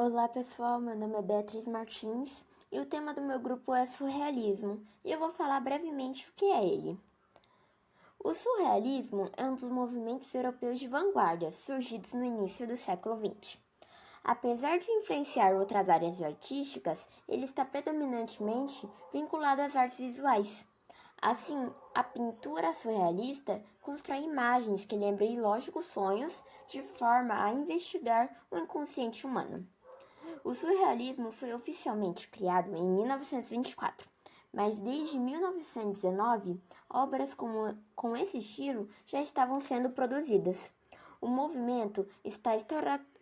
Olá pessoal, meu nome é Beatriz Martins e o tema do meu grupo é surrealismo e eu vou falar brevemente o que é ele. O surrealismo é um dos movimentos europeus de vanguarda surgidos no início do século XX. Apesar de influenciar outras áreas artísticas, ele está predominantemente vinculado às artes visuais. Assim, a pintura surrealista constrói imagens que lembram ilógicos sonhos de forma a investigar o inconsciente humano. O surrealismo foi oficialmente criado em 1924, mas desde 1919, obras com esse estilo já estavam sendo produzidas. O movimento está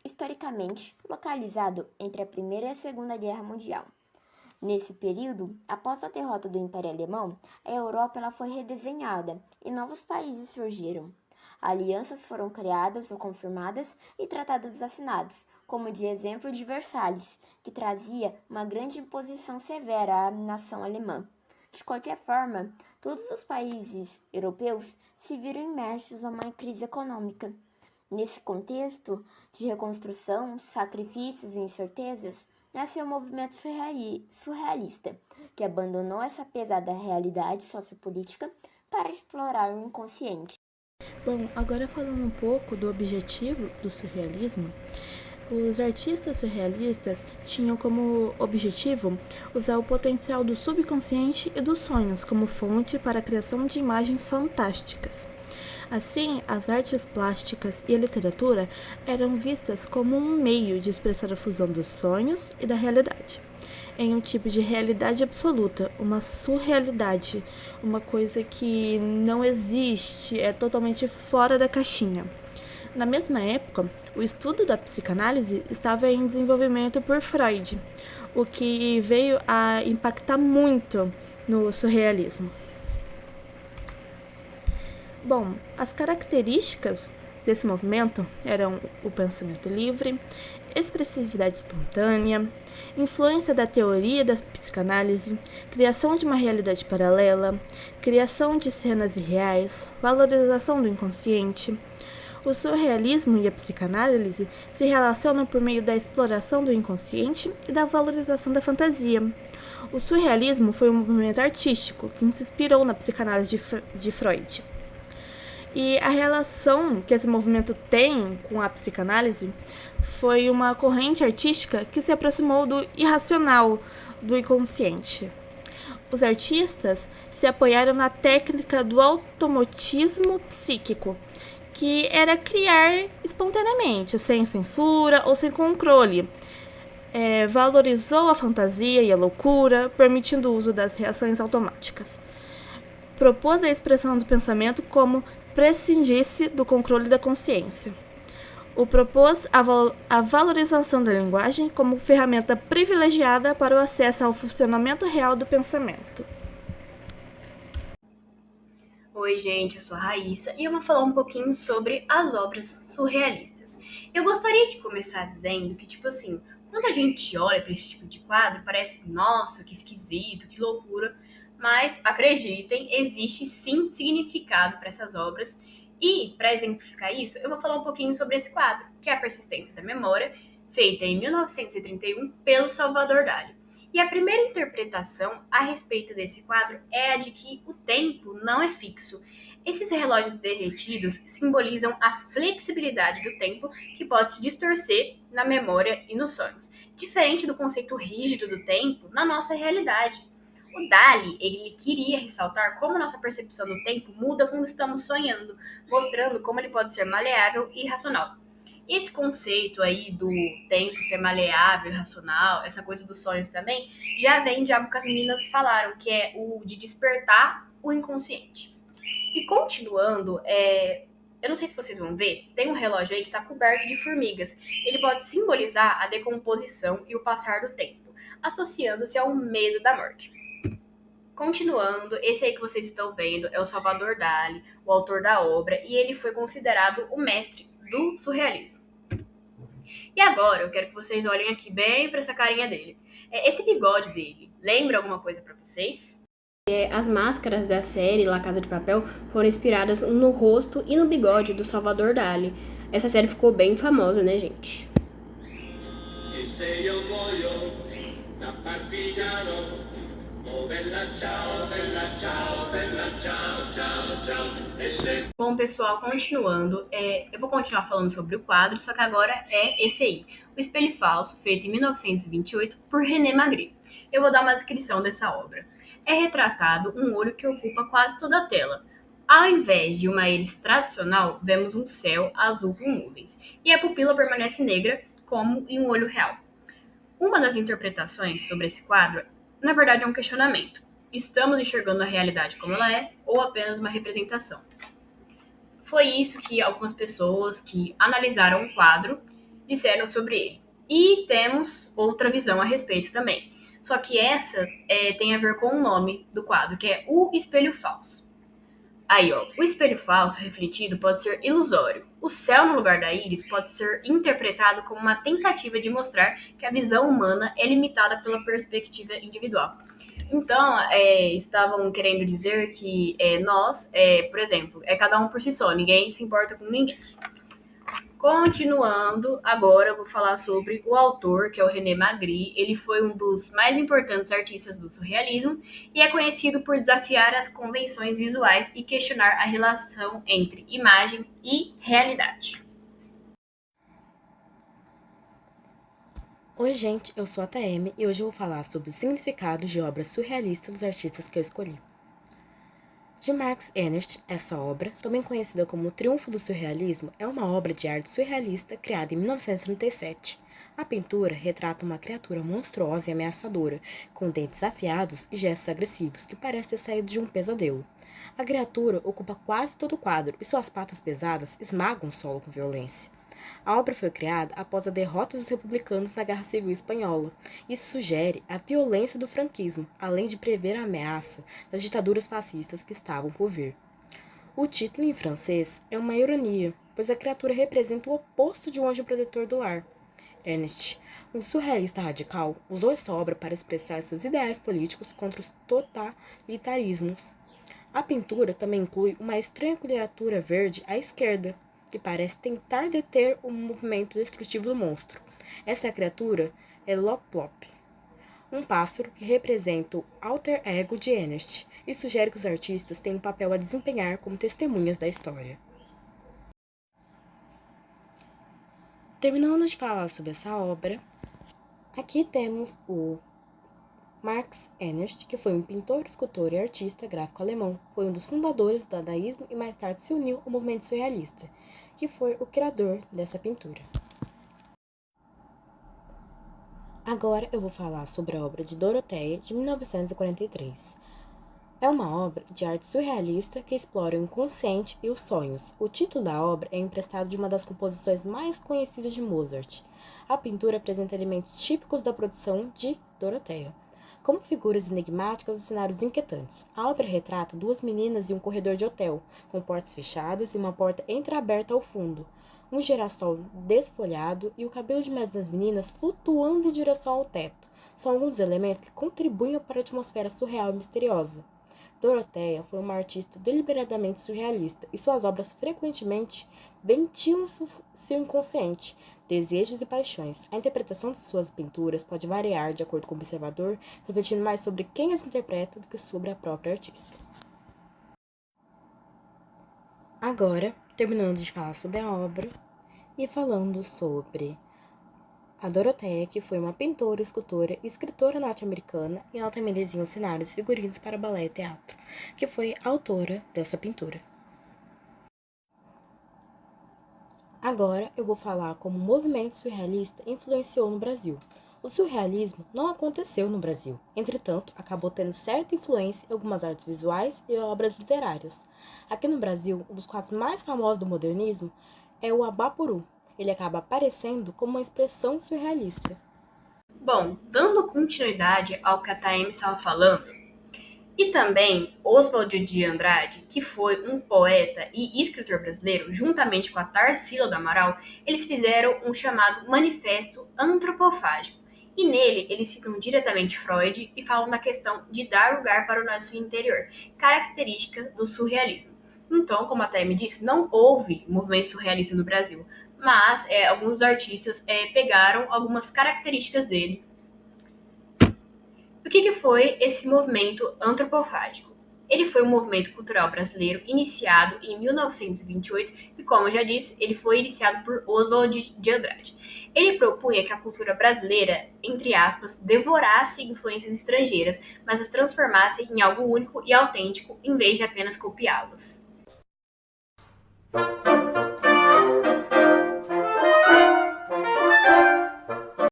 historicamente localizado entre a Primeira e a Segunda Guerra Mundial. Nesse período, após a derrota do Império Alemão, a Europa ela foi redesenhada e novos países surgiram. Alianças foram criadas ou confirmadas e tratados assinados, como de exemplo de Versalhes, que trazia uma grande imposição severa à nação alemã. De qualquer forma, todos os países europeus se viram imersos em uma crise econômica. Nesse contexto de reconstrução, sacrifícios e incertezas, nasceu o movimento surrealista, que abandonou essa pesada realidade sociopolítica para explorar o inconsciente. Bom, agora falando um pouco do objetivo do surrealismo, os artistas surrealistas tinham como objetivo usar o potencial do subconsciente e dos sonhos como fonte para a criação de imagens fantásticas. Assim, as artes plásticas e a literatura eram vistas como um meio de expressar a fusão dos sonhos e da realidade, em um tipo de realidade absoluta, uma surrealidade, uma coisa que não existe, é totalmente fora da caixinha. Na mesma época, o estudo da psicanálise estava em desenvolvimento por Freud, o que veio a impactar muito no surrealismo. Bom, as características desse movimento eram o pensamento livre, expressividade espontânea, influência da teoria da psicanálise, criação de uma realidade paralela, criação de cenas irreais, valorização do inconsciente. O surrealismo e a psicanálise se relacionam por meio da exploração do inconsciente e da valorização da fantasia. O surrealismo foi um movimento artístico que se inspirou na psicanálise de Freud. E a relação que esse movimento tem com a psicanálise foi uma corrente artística que se aproximou do irracional, do inconsciente. Os artistas se apoiaram na técnica do automatismo psíquico, que era criar espontaneamente, sem censura ou sem controle. Valorizou a fantasia e a loucura, permitindo o uso das reações automáticas. Propôs a expressão do pensamento como prescindisse do controle da consciência. Propôs a valorização da linguagem como ferramenta privilegiada para o acesso ao funcionamento real do pensamento. Oi, gente, eu sou a Raíssa e eu vou falar um pouquinho sobre as obras surrealistas. Eu gostaria de começar dizendo que, quando a gente olha para esse tipo de quadro, parece, nossa, que esquisito, que loucura, mas acreditem, existe sim significado para essas obras. E, para exemplificar isso, eu vou falar um pouquinho sobre esse quadro, que é A Persistência da Memória, feita em 1931 pelo Salvador Dalí. E a primeira interpretação a respeito desse quadro é a de que o tempo não é fixo. Esses relógios derretidos simbolizam a flexibilidade do tempo que pode se distorcer na memória e nos sonhos, diferente do conceito rígido do tempo na nossa realidade. O Dalí, ele queria ressaltar como nossa percepção do tempo muda quando estamos sonhando, mostrando como ele pode ser maleável e irracional. Esse conceito aí do tempo ser maleável, irracional, essa coisa dos sonhos também, já vem de algo que as meninas falaram, que é o de despertar o inconsciente. E continuando, eu não sei se vocês vão ver, tem um relógio aí que está coberto de formigas. Ele pode simbolizar a decomposição e o passar do tempo, associando-se ao medo da morte. Continuando, esse aí que vocês estão vendo é o Salvador Dalí, o autor da obra, e ele foi considerado o mestre do surrealismo. E agora eu quero que vocês olhem aqui bem para essa carinha dele. Esse bigode dele lembra alguma coisa para vocês? As máscaras da série La Casa de Papel foram inspiradas no rosto e no bigode do Salvador Dalí. Essa série ficou bem famosa, né, gente? se io muoio da partigiano, oh bella ciao, bella ciao, bella ciao, ciao, ciao, e se... Bom, pessoal, continuando, eu vou continuar falando sobre o quadro, só que agora é esse aí, O Espelho Falso, feito em 1928 por René Magritte. Eu vou dar uma descrição dessa obra. É retratado um olho que ocupa quase toda a tela. Ao invés de uma íris tradicional, vemos um céu azul com nuvens, e a pupila permanece negra, como em um olho real. Uma das interpretações sobre esse quadro, na verdade, é um questionamento. Estamos enxergando a realidade como ela é, ou apenas uma representação? Foi isso que algumas pessoas que analisaram o quadro disseram sobre ele. E temos outra visão a respeito também. Só que essa tem a ver com o nome do quadro, que é O Espelho Falso. Aí, ó, o espelho falso refletido pode ser ilusório. O céu no lugar da íris pode ser interpretado como uma tentativa de mostrar que a visão humana é limitada pela perspectiva individual. Então, estavam querendo dizer que nós, por exemplo, é cada um por si só, ninguém se importa com ninguém. Continuando, agora eu vou falar sobre o autor, que é o René Magritte. Ele foi um dos mais importantes artistas do surrealismo e é conhecido por desafiar as convenções visuais e questionar a relação entre imagem e realidade. Oi, gente, eu sou a TM e hoje eu vou falar sobre o significado de obras surrealistas dos artistas que eu escolhi. De Max Ernst, essa obra, também conhecida como O Triunfo do Surrealismo, é uma obra de arte surrealista criada em 1937. A pintura retrata uma criatura monstruosa e ameaçadora, com dentes afiados e gestos agressivos que parece ter saído de um pesadelo. A criatura ocupa quase todo o quadro e suas patas pesadas esmagam o solo com violência. A obra foi criada após a derrota dos republicanos na Guerra Civil Espanhola. Isso sugere a violência do franquismo, além de prever a ameaça das ditaduras fascistas que estavam por vir. O título em francês é uma ironia, pois a criatura representa o oposto de um anjo protetor do lar. Ernst, um surrealista radical, usou essa obra para expressar seus ideais políticos contra os totalitarismos. A pintura também inclui uma estranha criatura verde à esquerda, que parece tentar deter o movimento destrutivo do monstro. Essa criatura é Loplop, um pássaro que representa o alter ego de Ernst e sugere que os artistas têm um papel a desempenhar como testemunhas da história. Terminando de falar sobre essa obra, aqui temos o Max Ernst, que foi um pintor, escultor e artista gráfico alemão. Foi um dos fundadores do dadaísmo e mais tarde se uniu ao movimento surrealista, que foi o criador dessa pintura. Agora eu vou falar sobre a obra de Doroteia, de 1943. É uma obra de arte surrealista que explora o inconsciente e os sonhos. O título da obra é emprestado de uma das composições mais conhecidas de Mozart. A pintura apresenta elementos típicos da produção de Doroteia, como figuras enigmáticas e cenários inquietantes. A obra retrata duas meninas em um corredor de hotel, com portas fechadas e uma porta entreaberta ao fundo, um girassol desfolhado e o cabelo de uma das meninas flutuando em direção ao teto. São alguns dos elementos que contribuem para a atmosfera surreal e misteriosa. Doroteia foi uma artista deliberadamente surrealista e suas obras frequentemente ventilam seu inconsciente, desejos e paixões. A interpretação de suas pinturas pode variar de acordo com o observador, refletindo mais sobre quem as interpreta do que sobre a própria artista. Agora, terminando de falar sobre a obra e falando sobre a Doroteia, que foi uma pintora, escultora e escritora norte-americana, e ela também desenhou cenários e figurinos para balé e teatro, que foi a autora dessa pintura. Agora eu vou falar como o movimento surrealista influenciou no Brasil. O surrealismo não aconteceu no Brasil, entretanto, acabou tendo certa influência em algumas artes visuais e obras literárias. Aqui no Brasil, um dos quadros mais famosos do modernismo é o Abapuru. Ele acaba aparecendo como uma expressão surrealista. Bom, dando continuidade ao que a Taeme estava falando, e também Oswald de Andrade, que foi um poeta e escritor brasileiro, juntamente com a Tarsila do Amaral, eles fizeram um chamado Manifesto Antropofágico. E nele, eles citam diretamente Freud e falam da questão de dar lugar para o nosso interior, característica do surrealismo. Então, como a Taime disse, não houve movimento surrealista no Brasil, mas alguns artistas pegaram algumas características dele. O que foi esse movimento antropofágico? Ele foi um movimento cultural brasileiro iniciado em 1928 e, como eu já disse, ele foi iniciado por Oswald de Andrade. Ele propunha que a cultura brasileira, entre aspas, devorasse influências estrangeiras, mas as transformasse em algo único e autêntico, em vez de apenas copiá-las.